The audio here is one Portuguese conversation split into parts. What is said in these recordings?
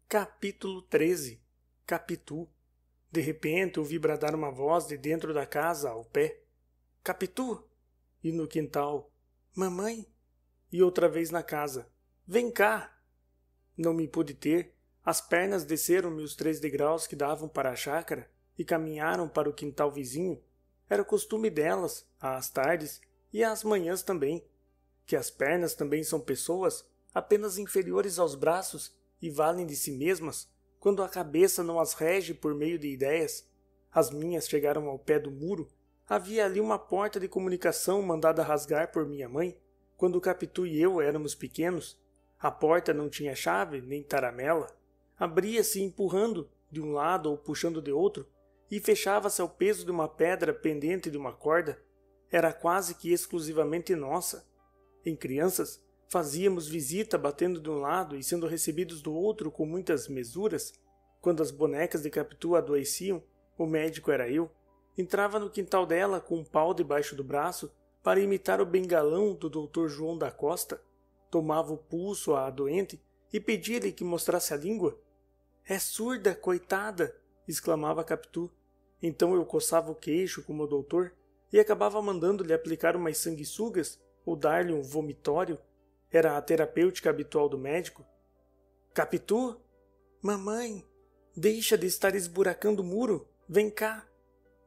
Capítulo 13. Capitu. De repente ouvi bradar uma voz de dentro da casa, ao pé. Capitu! E no quintal. Mamãe! E outra vez na casa. Vem cá! Não me pude ter. As pernas desceram-me os 3 degraus que davam para a chácara e caminharam para o quintal vizinho. Era costume delas, às tardes e às manhãs também. Que as pernas também são pessoas, apenas inferiores aos braços, e valem de si mesmas, quando a cabeça não as rege por meio de ideias. As minhas chegaram ao pé do muro. Havia ali uma porta de comunicação mandada rasgar por minha mãe, quando o Capitu e eu éramos pequenos. A porta não tinha chave, nem taramela. Abria-se empurrando de um lado ou puxando de outro, e fechava-se ao peso de uma pedra pendente de uma corda. Era quase que exclusivamente nossa. Em crianças, fazíamos visita batendo de um lado e sendo recebidos do outro com muitas mesuras. Quando as bonecas de Capitu adoeciam, o médico era eu. Entrava no quintal dela com um pau debaixo do braço para imitar o bengalão do Dr. João da Costa. Tomava o pulso à doente e pedia-lhe que mostrasse a língua. É surda, coitada! Exclamava Capitu. Então eu coçava o queixo como o doutor e acabava mandando-lhe aplicar umas sanguessugas ou dar-lhe um vomitório. Era a terapêutica habitual do médico. Capitu? Mamãe, deixa de estar esburacando o muro. Vem cá.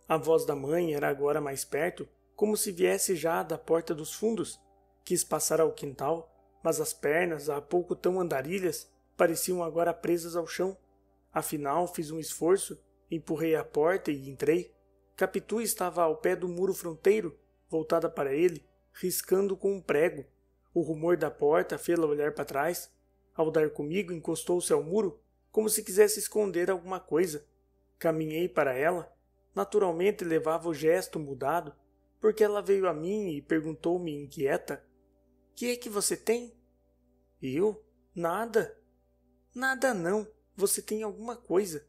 A voz da mãe era agora mais perto, como se viesse já da porta dos fundos. Quis passar ao quintal, mas as pernas, há pouco tão andarilhas, pareciam agora presas ao chão. Afinal, fiz um esforço, empurrei a porta e entrei. Capitu estava ao pé do muro fronteiro, voltada para ele, riscando com um prego. O rumor da porta fê-la olhar para trás. Ao dar comigo, encostou-se ao muro, como se quisesse esconder alguma coisa. Caminhei para ela. Naturalmente levava o gesto mudado, porque ela veio a mim e perguntou-me inquieta. — Que é que você tem? Eu? Nada. Nada não. Você tem alguma coisa.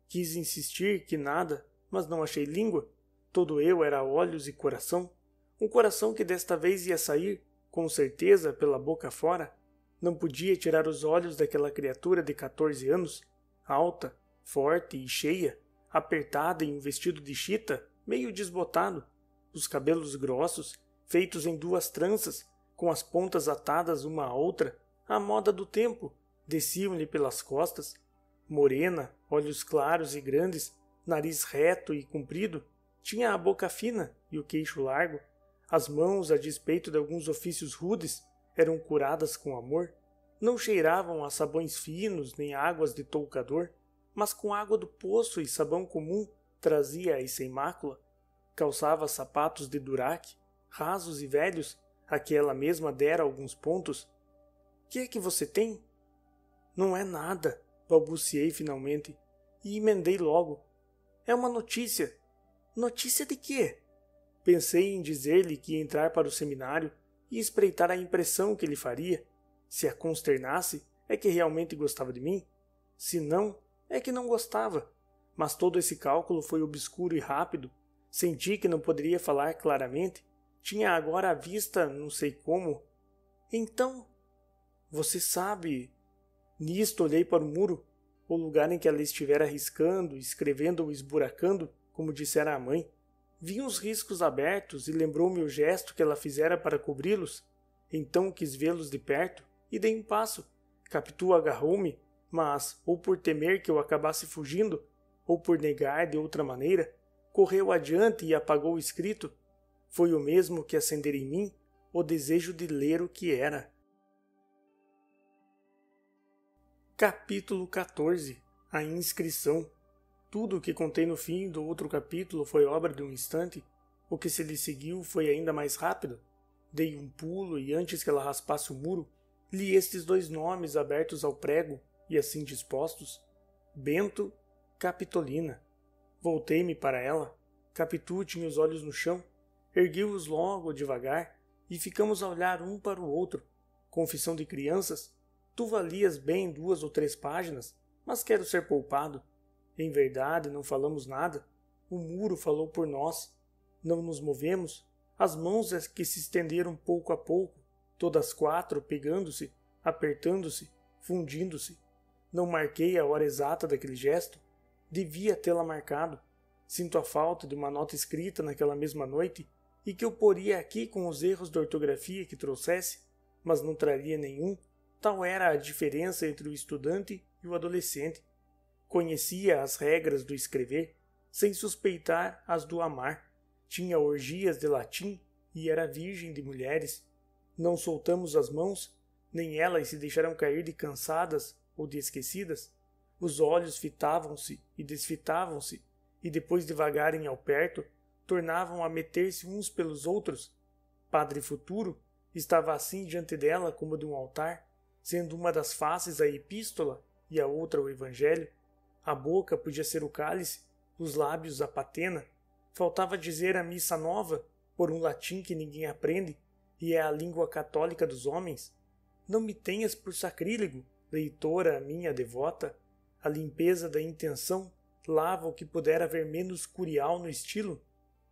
Quis insistir que nada, mas não achei língua. Todo eu era olhos e coração. Um coração que desta vez ia sair, com certeza, pela boca fora. Não podia tirar os olhos daquela criatura de 14 anos, alta, forte e cheia, apertada em um vestido de chita, meio desbotado, os cabelos grossos, feitos em 2 tranças, com as pontas atadas uma à outra, à moda do tempo, desciam-lhe pelas costas. Morena, olhos claros e grandes, nariz reto e comprido, tinha a boca fina e o queixo largo. As mãos, a despeito de alguns ofícios rudes, eram curadas com amor. Não cheiravam a sabões finos nem águas de toucador, mas com água do poço e sabão comum trazia-as sem mácula. Calçava sapatos de duraque, rasos e velhos, a que ela mesma dera alguns pontos. — Que é que você tem? — Não é nada, balbuciei finalmente, e emendei logo. — É uma notícia. — Notícia de quê? Pensei em dizer-lhe que ia entrar para o seminário e espreitar a impressão que ele faria. Se a consternasse, é que realmente gostava de mim. Se não, é que não gostava. Mas todo esse cálculo foi obscuro e rápido. Senti que não poderia falar claramente. Tinha agora à vista, não sei como. Então, você sabe... Nisto olhei para o muro, o lugar em que ela estivera riscando, escrevendo ou esburacando, como dissera a mãe. Vi uns riscos abertos e lembrou-me o gesto que ela fizera para cobri-los. Então quis vê-los de perto e dei um passo. Capitu agarrou-me, mas, ou por temer que eu acabasse fugindo, ou por negar de outra maneira, correu adiante e apagou o escrito. Foi o mesmo que acendera em mim o desejo de ler o que era. Capítulo 14. A inscrição. Tudo o que contei no fim do outro capítulo foi obra de um instante. O que se lhe seguiu foi ainda mais rápido. Dei um pulo e antes que ela raspasse o muro, li estes 2 nomes abertos ao prego e assim dispostos. Bento, Capitolina. Voltei-me para ela. Capitu tinha os olhos no chão. Ergui-os logo, devagar, e ficamos a olhar um para o outro. Confissão de crianças. Tu valias bem 2 ou 3 páginas, mas quero ser poupado. Em verdade, não falamos nada. O muro falou por nós. Não nos movemos. As mãos é que se estenderam pouco a pouco, todas 4 pegando-se, apertando-se, fundindo-se. Não marquei a hora exata daquele gesto. Devia tê-la marcado. Sinto a falta de uma nota escrita naquela mesma noite e que eu poria aqui com os erros de ortografia que trouxesse, mas não traria nenhum. Tal era a diferença entre o estudante e o adolescente. Conhecia as regras do escrever, sem suspeitar as do amar. Tinha orgias de latim e era virgem de mulheres. Não soltamos as mãos, nem elas se deixaram cair de cansadas ou de esquecidas. Os olhos fitavam-se e desfitavam-se, e depois de vagarem ao perto, tornavam a meter-se uns pelos outros. Padre Futuro estava assim diante dela como de um altar, sendo uma das faces a epístola e a outra o evangelho. A boca podia ser o cálice, os lábios a patena. Faltava dizer a missa nova, por um latim que ninguém aprende, e é a língua católica dos homens. Não me tenhas por sacrílego, leitora minha devota. A limpeza da intenção lava o que puder haver menos curial no estilo.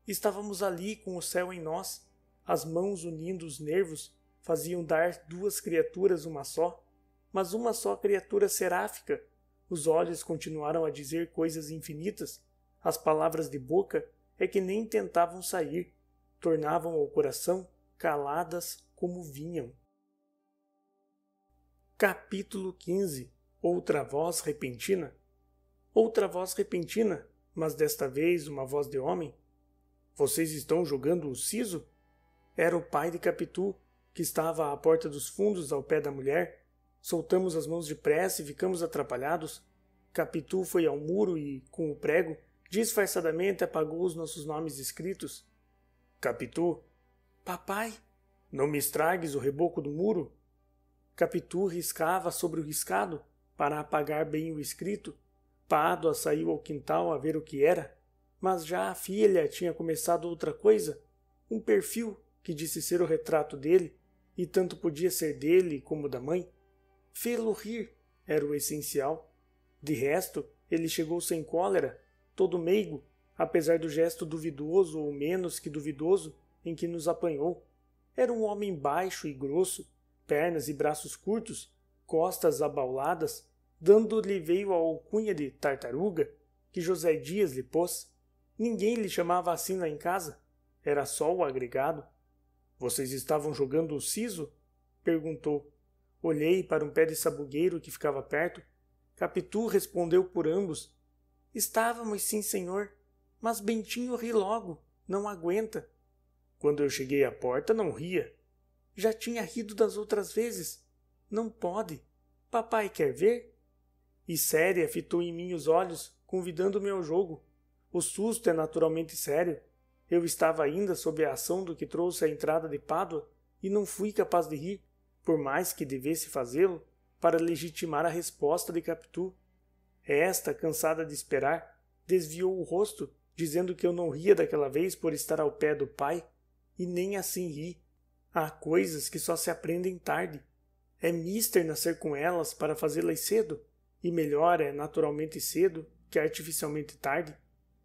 Estávamos ali com o céu em nós. As mãos unindo os nervos faziam dar duas criaturas uma só, mas uma só criatura seráfica. Os olhos continuaram a dizer coisas infinitas. As palavras de boca é que nem tentavam sair, tornavam ao coração caladas como vinham. Capítulo 15. Outra voz repentina. Outra voz repentina, mas desta vez uma voz de homem. Vocês estão jogando o siso? Era o pai de Capitu, que estava à porta dos fundos ao pé da mulher. Soltamos as mãos depressa e ficamos atrapalhados. Capitu foi ao muro e, com o prego, disfarçadamente apagou os nossos nomes escritos. Capitu. Papai, não me estragues o reboco do muro. Capitu riscava sobre o riscado, para apagar bem o escrito. Pádua saiu ao quintal a ver o que era, mas já a filha tinha começado outra coisa, um perfil que disse ser o retrato dele, e tanto podia ser dele como da mãe. Fê-lo rir era o essencial. De resto, ele chegou sem cólera, todo meigo, apesar do gesto duvidoso ou menos que duvidoso em que nos apanhou. Era um homem baixo e grosso, pernas e braços curtos, costas abauladas, dando-lhe veio a alcunha de tartaruga, que José Dias lhe pôs. Ninguém lhe chamava assim lá em casa, era só o agregado. Vocês estavam jogando o siso? Perguntou. Olhei para um pé de sabugueiro que ficava perto. Capitu respondeu por ambos. Estávamos, sim, senhor, mas Bentinho ri logo, não aguenta. Quando eu cheguei à porta, não ria. Já tinha rido das outras vezes. Não pode. Papai quer ver? E séria fitou em mim os olhos, convidando-me ao jogo. O susto é naturalmente sério. Eu estava ainda sob a ação do que trouxe a entrada de Pádua e não fui capaz de rir, por mais que devesse fazê-lo, para legitimar a resposta de Capitu. Esta, cansada de esperar, desviou o rosto, dizendo que eu não ria daquela vez por estar ao pé do pai, e nem assim ri. Há coisas que só se aprendem tarde. É mister nascer com elas para fazê-las cedo, e melhor é naturalmente cedo que artificialmente tarde.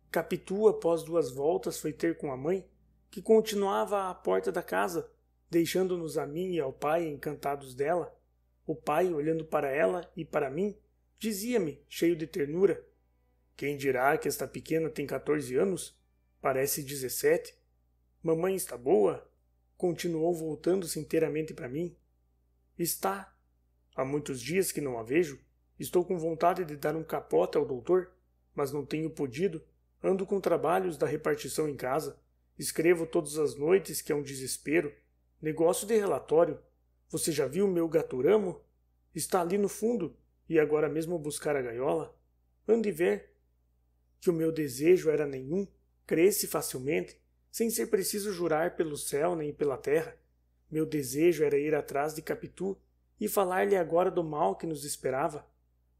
Capitu, após 2 voltas, foi ter com a mãe, que continuava à porta da casa, deixando-nos a mim e ao pai encantados dela. O pai, olhando para ela e para mim, dizia-me, cheio de ternura, quem dirá que esta pequena tem 14 anos? Parece 17. Mamãe está boa? Continuou voltando-se inteiramente para mim. Está. Há muitos dias que não a vejo. Estou com vontade de dar um capote ao doutor, mas não tenho podido. Ando com trabalhos da repartição em casa. Escrevo todas as noites, que é um desespero. Negócio de relatório. Você já viu o meu gaturamo? Está ali no fundo, e agora mesmo buscar a gaiola. Ande ver. Que o meu desejo era nenhum, cresce facilmente, sem ser preciso jurar pelo céu nem pela terra. Meu desejo era ir atrás de Capitu e falar-lhe agora do mal que nos esperava.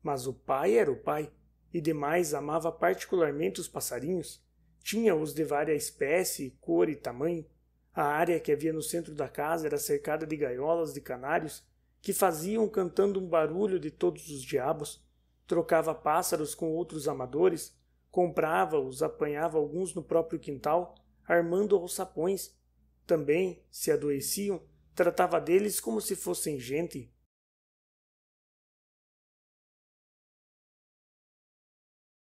Mas o pai era o pai, e demais amava particularmente os passarinhos. Tinha-os de várias espécie, cor e tamanho. A área que havia no centro da casa era cercada de gaiolas de canários, que faziam cantando um barulho de todos os diabos. Trocava pássaros com outros amadores, comprava-os, apanhava alguns no próprio quintal, armando alçapões. Também, se adoeciam, tratava deles como se fossem gente.